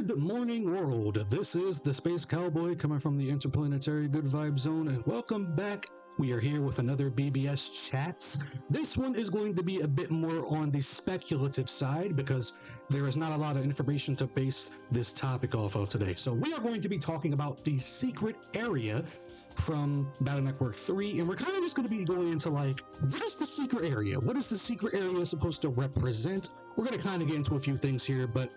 Good morning, world. This is the Space Cowboy coming from the Interplanetary Good Vibe Zone, and welcome back. We are here with another BBS Chats. This one is going to be a bit more on the speculative side because there is not a lot of information to base this topic off of today. So we are going to be talking about the secret area from Battle Network 3, and we're kind of just going to be going into like, what is the secret area? What is the secret area supposed to represent? We're going to kind of get into a few things here, but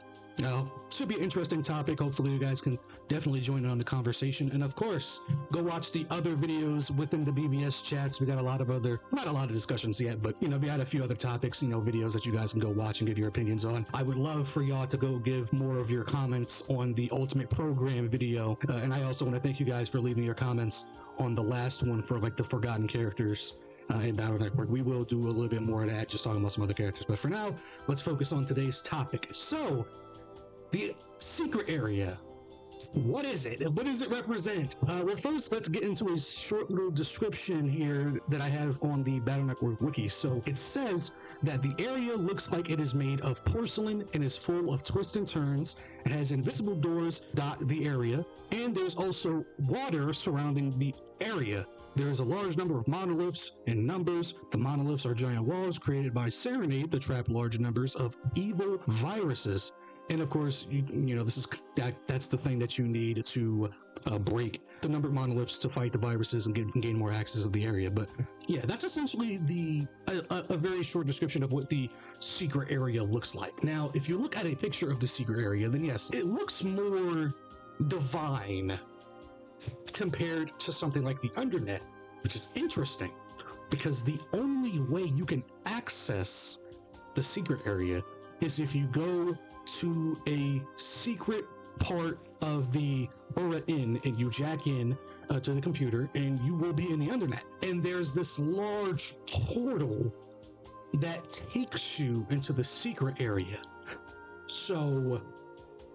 should be an interesting topic. Hopefully you guys can definitely join in on the conversation, and of course go watch the other videos within the BBS chats. We got a lot of other, not a lot of discussions yet, but we had a few other topics, videos that you guys can go watch and give your opinions on. I would love for y'all to go give more of your comments on the Ultimate Program video, and I also want to thank you guys for leaving your comments on the last one for like the forgotten characters in Battle Network. We will do a little bit more of that, just talking about some other characters, but for now let's focus on today's topic. So the secret area, what is it? What does it represent? Well, first, let's get into a short little description here that I have on the Battle Network wiki. So it says that the area looks like it is made of porcelain and is full of twists and turns. It has invisible doors dot the area, and there's also water surrounding the area. There is a large number of monoliths in numbers. The monoliths are giant walls created by Serenade to trap large numbers of evil viruses. And of course, this is that's the thing that you need to break the numbered monoliths to fight the viruses and gain more access of the area. But yeah, that's essentially a very short description of what the secret area looks like. Now, if you look at a picture of the secret area, then yes, it looks more divine compared to something like the Undernet, which is interesting because the only way you can access the secret area is if you go to a secret part of the Ura Inn and you jack in to the computer, and you will be in the Undernet. And there's this large portal that takes you into the secret area. So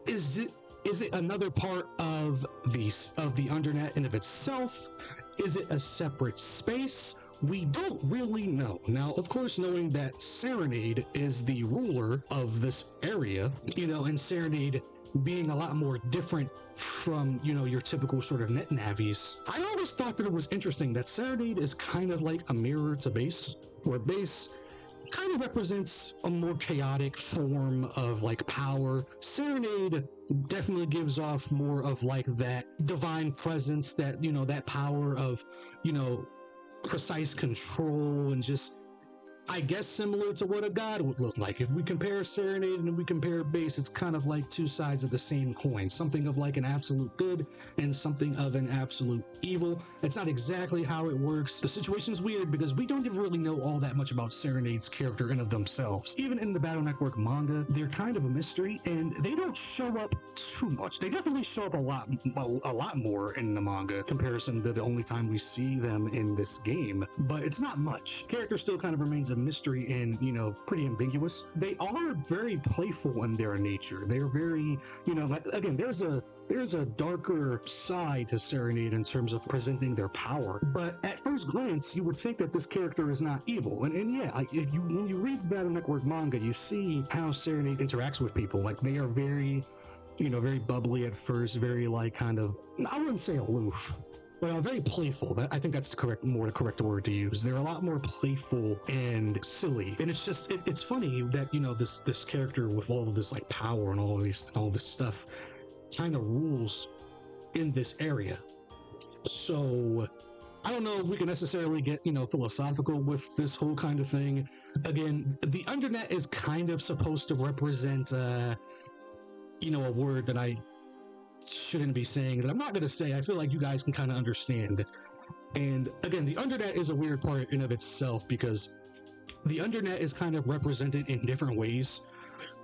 is it another part of the Undernet in of itself? Is it a separate space? We don't really know. Now, of course, knowing that Serenade is the ruler of this area, and Serenade being a lot more different from, your typical sort of net navies, I always thought that it was interesting that Serenade is kind of like a mirror to Base, where Base kind of represents a more chaotic form of like power. Serenade definitely gives off more of like that divine presence, that, that power of, precise control, and just, I guess, similar to what a god would look like. If we compare Serenade and we compare Base, it's kind of like two sides of the same coin, something of like an absolute good and something of an absolute evil. It's not exactly how it works. The situation's weird because we don't even really know all that much about Serenade's character in of themselves. Even in the Battle Network manga, they're kind of a mystery, and they don't show up too much. They definitely show up a lot more in the manga in comparison to the only time we see them in this game, but it's not much. Character still kind of remains a mystery and, pretty ambiguous. They are very playful in their nature. They're very, again, there's a darker side to Serenade in terms of presenting their power. But at first glance, you would think that this character is not evil. And yeah, like when you read the Battle Network manga, you see how Serenade interacts with people. Like, they are very, very bubbly at first, very like kind of, I wouldn't say aloof, but very playful. I think that's the correct word to use. They're a lot more playful and silly, and it's just it's funny that this character with all of this like power and all this stuff kind of rules in this area. So I don't know if we can necessarily get philosophical with this whole kind of thing. Again, the Undernet is kind of supposed to represent a word that I shouldn't be saying, that I'm not going to say. I feel like you guys can kind of understand. And again, the Undernet is a weird part in of itself because the Undernet is kind of represented in different ways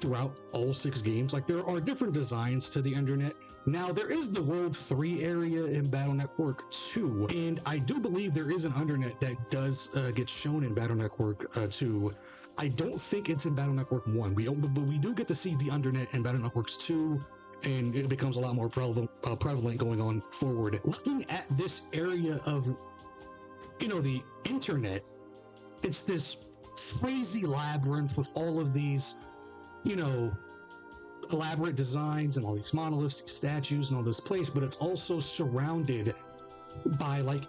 throughout all 6 games. Like, there are different designs to the Undernet. Now, there is the World 3 area in Battle Network 2, and I do believe there is an Undernet that does get shown in Battle Network 2. I don't think it's in Battle Network 1. But we do get to see the Undernet in Battle Networks 2, and it becomes a lot more prevalent going on forward. Looking at this area of, the internet, it's this crazy labyrinth with all of these, elaborate designs and all these monoliths, these statues, and all this place, but it's also surrounded by like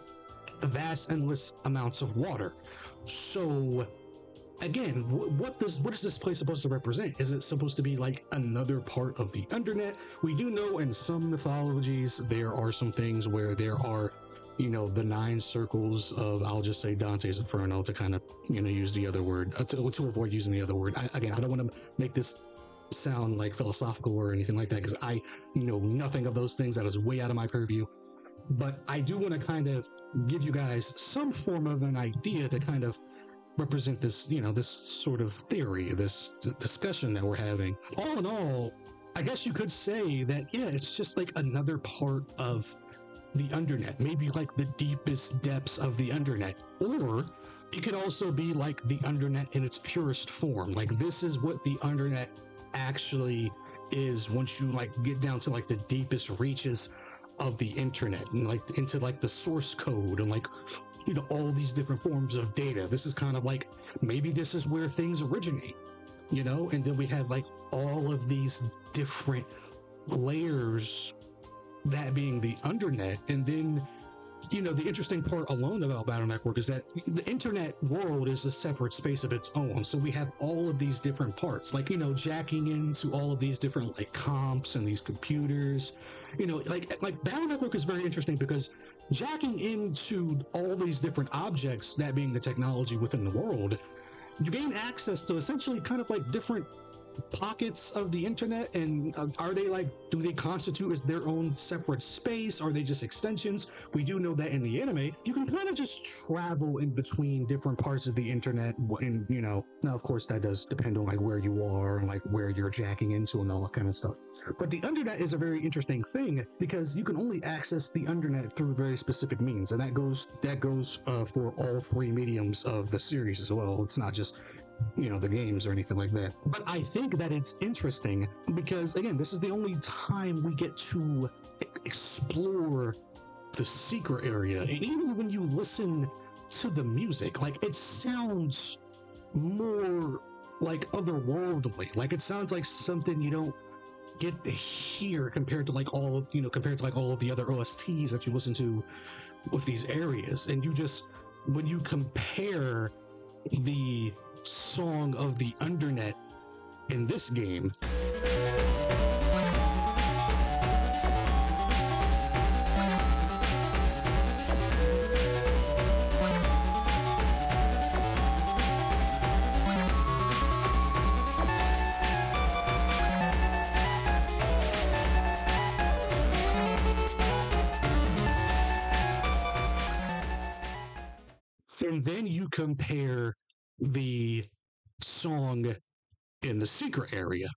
vast, endless amounts of water. So again, what is this place supposed to represent? Is it supposed to be like another part of the undernet? We do know in some mythologies there are some things where there are, you know, the 9 circles of, I'll just say Dante's Inferno to kind of, you know, use the other word, to avoid using the other word. I don't want to make this sound like philosophical or anything like that, because I know nothing of those things. That is way out of my purview. But I do want to kind of give you guys some form of an idea to kind of represent this, you know, this sort of theory, this discussion that we're having. All in all, I guess you could say that, yeah, it's just like another part of the undernet, maybe like the deepest depths of the undernet. Or it could also be like the undernet in its purest form. Like, this is what the undernet actually is once you like get down to like the deepest reaches of the internet and like into like the source code and like, you know, all these different forms of data. This is kind of like, maybe this is where things originate, you know. And then we have like all of these different layers, that being the undernet. And then, you know, the interesting part alone about Battle Network is that the internet world is a separate space of its own. So we have all of these different parts, like, you know, jacking into all of these different like comps and these computers, you know, like Battle Network is very interesting because jacking into all these different objects, that being the technology within the world, you gain access to essentially kind of like different pockets of the internet. And are they like, do they constitute as their own separate space? Are they just extensions? We do know that in the anime you can kind of just travel in between different parts of the internet, and you know, now of course that does depend on like where you are and like where you're jacking into and all that kind of stuff. But the undernet is a very interesting thing because you can only access the undernet through very specific means, and that goes for all 3 mediums of the series as well. It's not just, you know, the games or anything like that. But I think that it's interesting because, again, this is the only time we get to explore the secret area. And even when you listen to the music, like, it sounds more like otherworldly. Like, it sounds like something you don't get to hear compared to like all of, you know, compared to like all of the other OSTs that you listen to with these areas. And you just, when you compare the song of the undernet in this game, and then you compare the song in the secret area.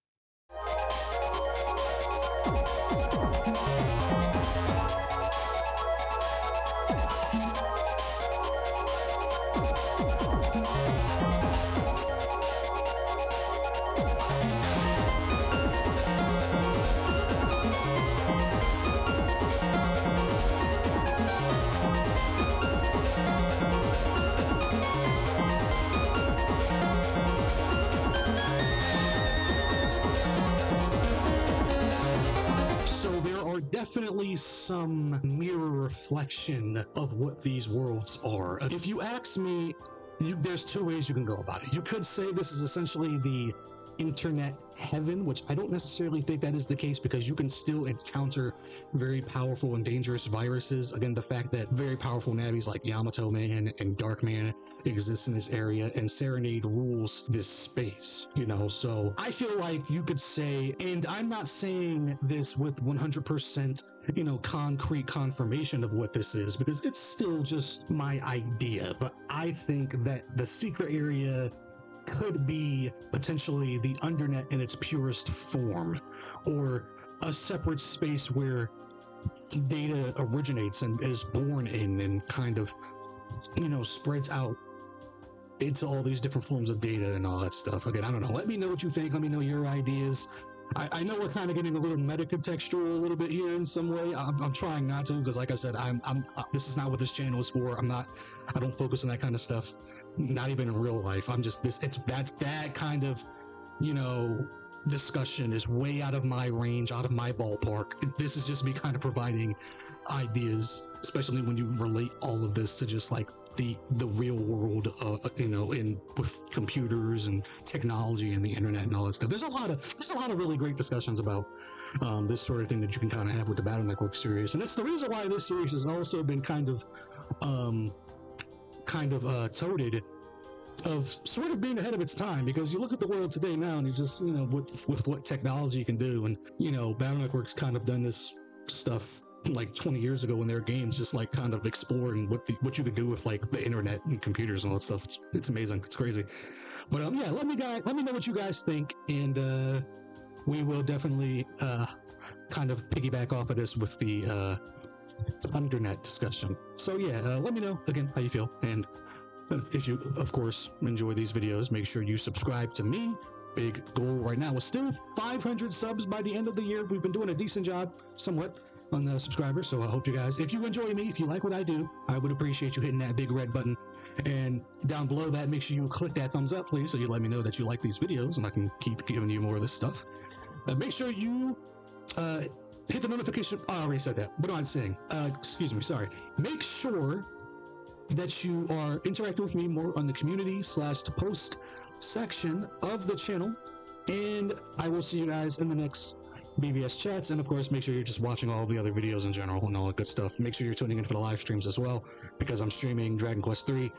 Definitely some mirror reflection of what these worlds are. If you ask me, there's 2 ways you can go about it. You could say this is essentially the internet heaven, which I don't necessarily think that is the case, because you can still encounter very powerful and dangerous viruses. Again, the fact that very powerful navis like Yamato Man and Dark Man exist in this area, and Serenade rules this space, you know. So I feel like you could say, and I'm not saying this with 100%, you know, concrete confirmation of what this is, because it's still just my idea, but I think that the secret area could be potentially the undernet in its purest form, or a separate space where data originates and is born in and kind of, you know, spreads out into all these different forms of data and all that stuff. Again, I don't know. Let me know what you think. Let me know your ideas. I know we're kind of getting a little meta-contextual a little bit here in some way. I'm trying not to, because like I said, this is not what this channel is for. I don't focus on that kind of stuff. Not even in real life. I'm just it's that kind of, you know, discussion is way out of my range, out of my ballpark. This is just me kind of providing ideas, especially when you relate all of this to just like the real world, in with computers and technology and the internet and all that stuff. There's a lot of really great discussions about this sort of thing that you can kind of have with the Battle Network series, and that's the reason why this series has also been kind of touted of sort of being ahead of its time, because you look at the world today now and you just, with what technology can do, and Battle Network's kind of done this stuff like 20 years ago when their games just like kind of exploring what you could do with like the internet and computers and all that stuff. It's amazing. It's crazy. But yeah, let me know what you guys think, and we will definitely kind of piggyback off of this with the internet discussion. So yeah, let me know again how you feel, and if you, of course, enjoy these videos, make sure you subscribe to me. Big goal right now is still 500 subs by the end of the year. We've been doing a decent job, somewhat, on the subscribers. So I hope you guys, if you enjoy me, if you like what I do, I would appreciate you hitting that big red button. And down below that, make sure you click that thumbs up, please, so you let me know that you like these videos and I can keep giving you more of this stuff. Make sure you hit the notification. I already said that. What am I saying? Excuse me, sorry. Make sure that you are interacting with me more on the community/post section of the channel, and I will see you guys in the next BBS chats. And of course, make sure you're just watching all the other videos in general and all that good stuff. Make sure you're tuning in for the live streams as well, because I'm streaming Dragon Quest 3,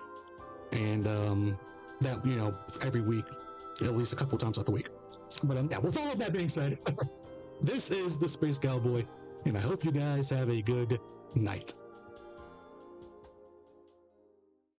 and that, every week, at least a couple times out the week. But yeah, with all of that being said, this is the Space Cowboy, and I hope you guys have a good night.